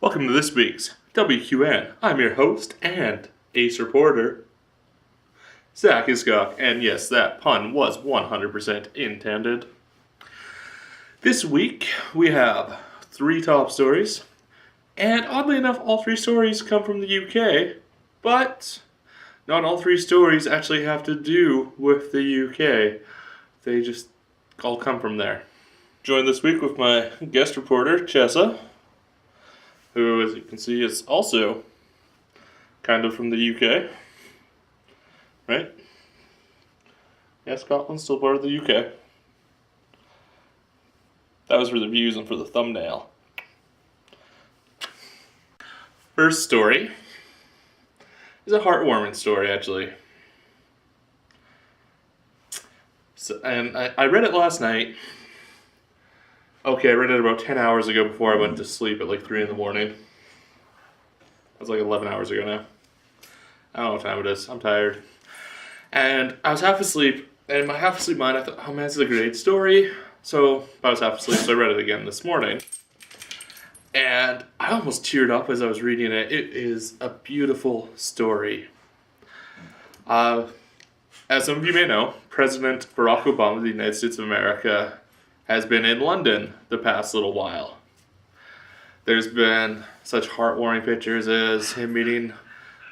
Welcome to this week's WQN. I'm your host and ace reporter, Zach Hiscock, and yes, that pun was 100% intended. This week, we have 3 top stories, and oddly enough, all 3 stories come from the UK, but not all 3 stories actually have to do with the UK. They just all come from there. Joined this week with my guest reporter, Chessa, who, as you can see, is also kind of from the UK, right? Yeah, Scotland's still part of the UK. That was for the views and for the thumbnail. First story is a heartwarming story, actually. And I read it last night. Okay, I read it about 10 hours ago before I went to sleep at like 3 in the morning. That's like 11 hours ago now. I don't know what time it is. I'm tired. And I was half asleep, and in my half asleep mind, I thought, oh man, this is a great story. So I was half asleep, so I read it again this morning. And I almost teared up as I was reading it. It is a beautiful story. As some of you may know, President Barack Obama of the United States of America has been in London the past little while. There's been such heartwarming pictures as him meeting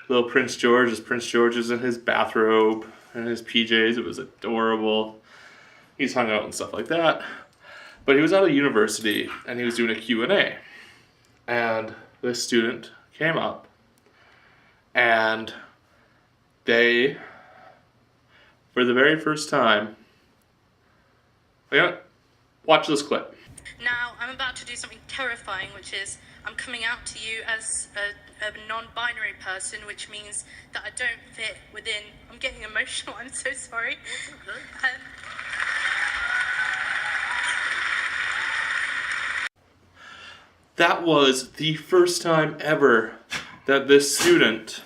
little Prince George, as Prince George is in his bathrobe and his PJs. It was adorable. He's hung out and stuff like that. But he was at a university and he was doing a Q&A. And this student came up and they, for the very first time, watch this clip. Now, I'm about to do something terrifying, which is I'm coming out to you as a non-binary person, which means that I don't fit within... I'm getting emotional, I'm so sorry. Okay. That was the first time ever that this student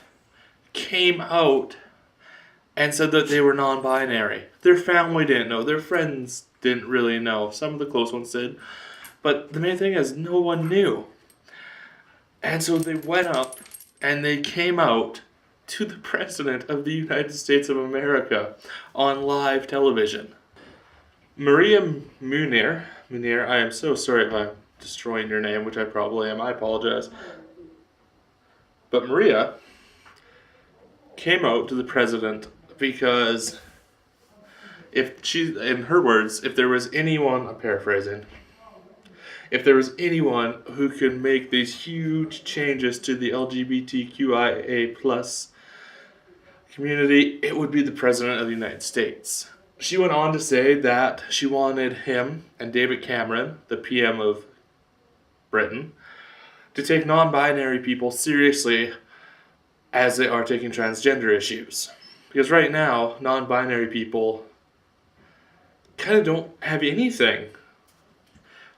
came out and said that they were non-binary. Their family didn't know. Their friends didn't really know. Some of the close ones did. But the main thing is, no one knew. And so they went up and they came out to the President of the United States of America on live television. Maria Munir, I am so sorry if I'm destroying your name, which I probably am. I apologize. But Maria came out to the President because in her words, if there was anyone, I'm paraphrasing, if there was anyone who could make these huge changes to the LGBTQIA plus community, it would be the President of the United States. She went on to say that she wanted him and David Cameron, the PM of Britain, to take non-binary people seriously as they are taking transgender issues. Because right now, non-binary people kind of don't have anything.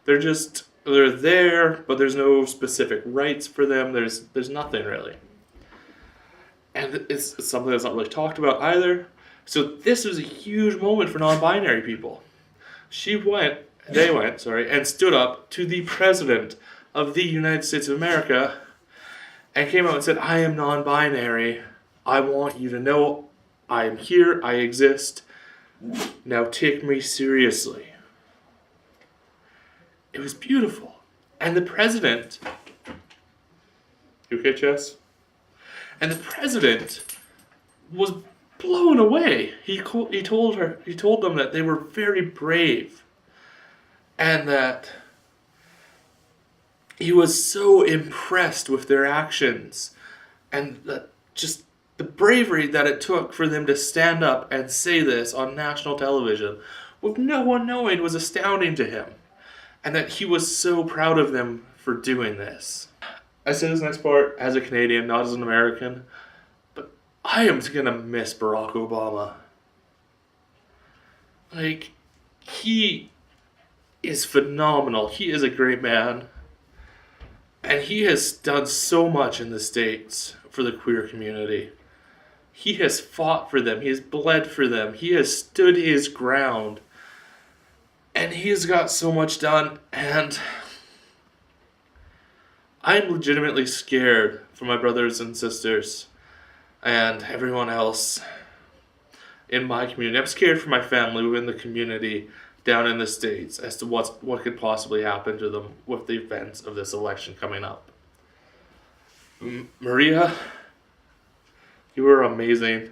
They're there, but there's no specific rights for them. There's nothing really. And it's something that's not really talked about either. So this was a huge moment for non-binary people. They went, and stood up to the President of the United States of America and came out and said, I am non-binary. I want you to know I am here, I exist. Now take me seriously. It was beautiful. And the President... You okay, Chess? And the President was blown away. He told them that they were very brave. And that he was so impressed with their actions. And that just the bravery that it took for them to stand up and say this on national television with no one knowing was astounding to him. And that he was so proud of them for doing this. I say this next part as a Canadian, not as an American, but I am going to miss Barack Obama. Like, he is phenomenal. He is a great man. And he has done so much in the States for the queer community. He has fought for them. He has bled for them. He has stood his ground. And he has got so much done. And I'm legitimately scared for my brothers and sisters and everyone else in my community. I'm scared for my family within the community down in the States as to what could possibly happen to them with the events of this election coming up. Maria, you are amazing.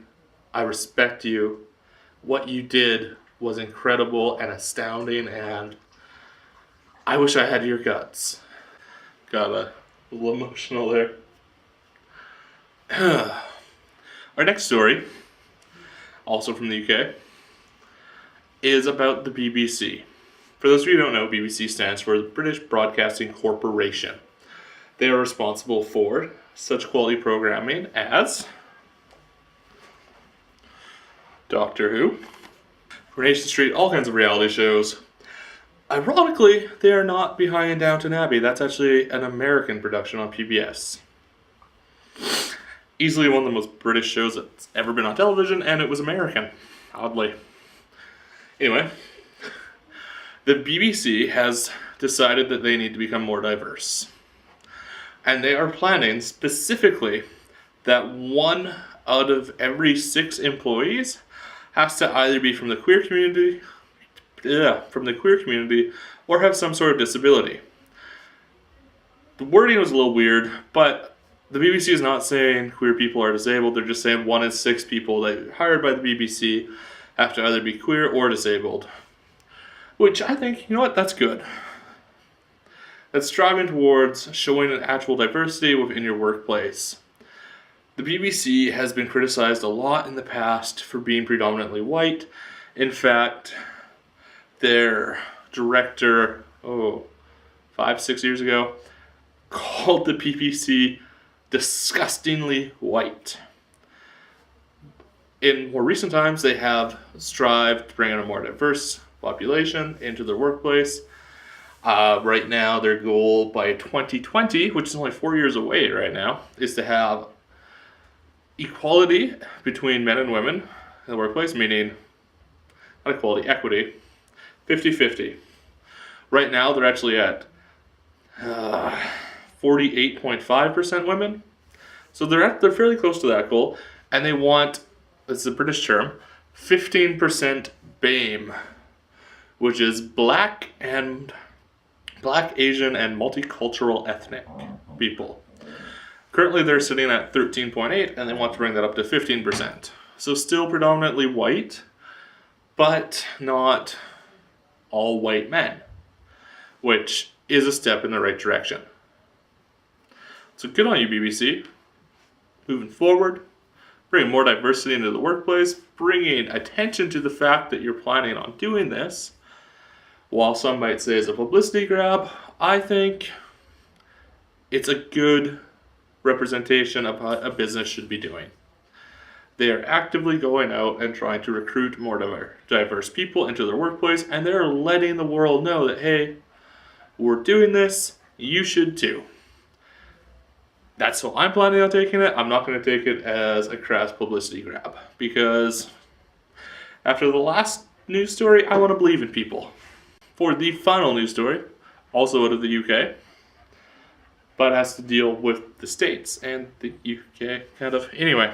I respect you. What you did was incredible and astounding, and I wish I had your guts. Got a little emotional there. Our next story, also from the UK, is about the BBC. For those of you who don't know, BBC stands for the British Broadcasting Corporation. They are responsible for such quality programming as Doctor Who, Coronation Street, all kinds of reality shows. Ironically, they are not behind Downton Abbey. That's actually an American production on PBS. Easily one of the most British shows that's ever been on television, and it was American, oddly. Anyway, the BBC has decided that they need to become more diverse. And they are planning specifically that 1 out of every 6 employees has to either be from the queer community, or have some sort of disability. The wording was a little weird, but the BBC is not saying queer people are disabled. They're just saying 1 in 6 people that hired by the BBC have to either be queer or disabled. Which I think, you know what, that's good. That's striving towards showing an actual diversity within your workplace. The BBC has been criticized a lot in the past for being predominantly white. In fact, their director, 5-6 years ago, called the BBC disgustingly white. In more recent times, they have strived to bring in a more diverse population into their workplace. Right now, their goal by 2020, which is only 4 years away right now, is to have equality between men and women in the workplace, meaning not equality, equity, 50-50. Right now, they're actually at 48.5% women. So they're fairly close to that goal, and they want, it's a British term, 15% BAME, which is Black, Asian, and multicultural ethnic people. Currently, they're sitting at 13.8, and they want to bring that up to 15%. So still predominantly white, but not all white men, which is a step in the right direction. So good on you, BBC. Moving forward, bringing more diversity into the workplace, bringing attention to the fact that you're planning on doing this. While some might say it's a publicity grab, I think it's a good representation of what a business should be doing. They are actively going out and trying to recruit more diverse people into their workplace, and they're letting the world know that, hey, we're doing this, you should too. That's how I'm planning on taking it. I'm not going to take it as a crass publicity grab, because after the last news story, I want to believe in people. For the final news story, also out of the UK, but has to deal with the States and the UK, kind of. Anyway,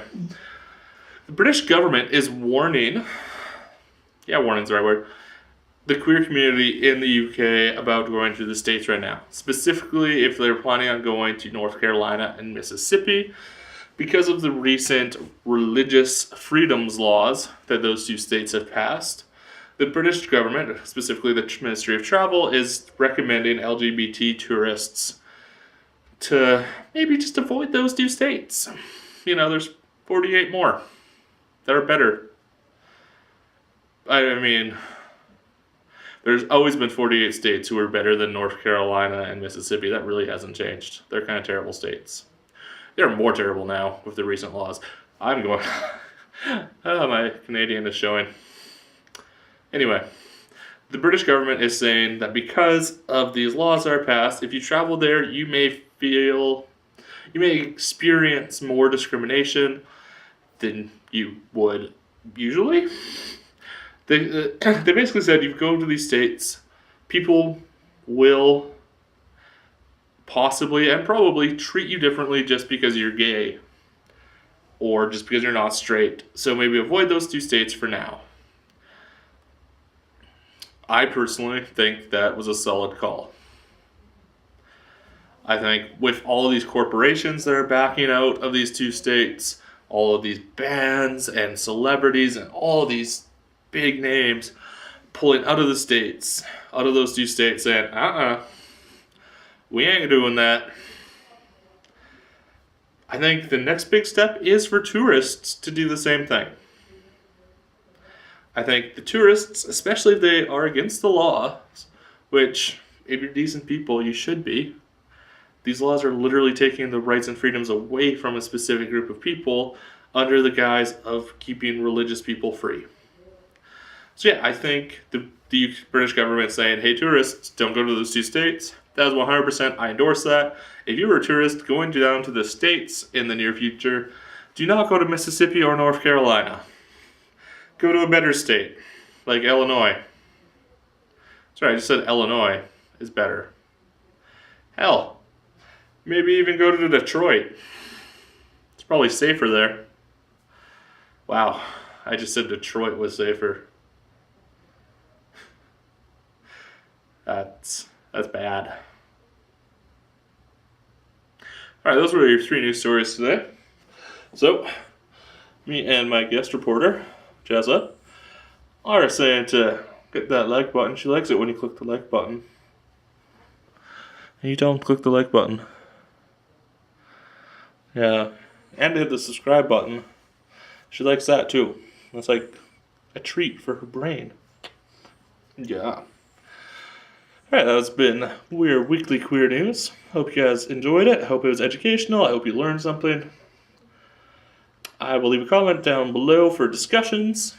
the British government is warning's the right word, the queer community in the UK about going to the States right now. Specifically, if they're planning on going to North Carolina and Mississippi, because of the recent religious freedoms laws that those two states have passed. The British government, specifically the Ministry of Travel, is recommending LGBT tourists to maybe just avoid those two states. You know, there's 48 more that are better. I mean, there's always been 48 states who are better than North Carolina and Mississippi. That really hasn't changed. They're kind of terrible states. They're more terrible now with the recent laws. I'm going... my Canadian is showing. Anyway, the British government is saying that because of these laws that are passed, if you travel there, you may experience more discrimination than you would usually. They basically said you go to these states, people will possibly and probably treat you differently just because you're gay or just because you're not straight. So maybe avoid those 2 states for now. I personally think that was a solid call. I think with all of these corporations that are backing out of these 2 states, all of these bands and celebrities and all of these big names pulling out of the states, out of those 2 states, saying, we ain't doing that. I think the next big step is for tourists to do the same thing. I think the tourists, especially if they are against the law, which if you're decent people, you should be, these laws are literally taking the rights and freedoms away from a specific group of people under the guise of keeping religious people free. So yeah, I think the British government saying, hey tourists, don't go to those 2 states, that is 100%, I endorse that. If you were a tourist going down to the States in the near future, do not go to Mississippi or North Carolina. Go to a better state, like Illinois. Sorry, I just said Illinois is better. Hell, maybe even go to Detroit. It's probably safer there. Wow, I just said Detroit was safer. That's bad. Alright, those were your 3 news stories today. So, me and my guest reporter, Jezza, are saying to get that like button. She likes it when you click the like button. And you don't click the like button. Yeah. And hit the subscribe button. She likes that too. That's like a treat for her brain. Yeah. Alright, that's been We're Weekly Queer News. Hope you guys enjoyed it. Hope it was educational. I hope you learned something. I will leave a comment down below for discussions.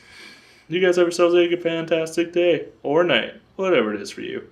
You guys have yourselves a fantastic day or night, whatever it is for you.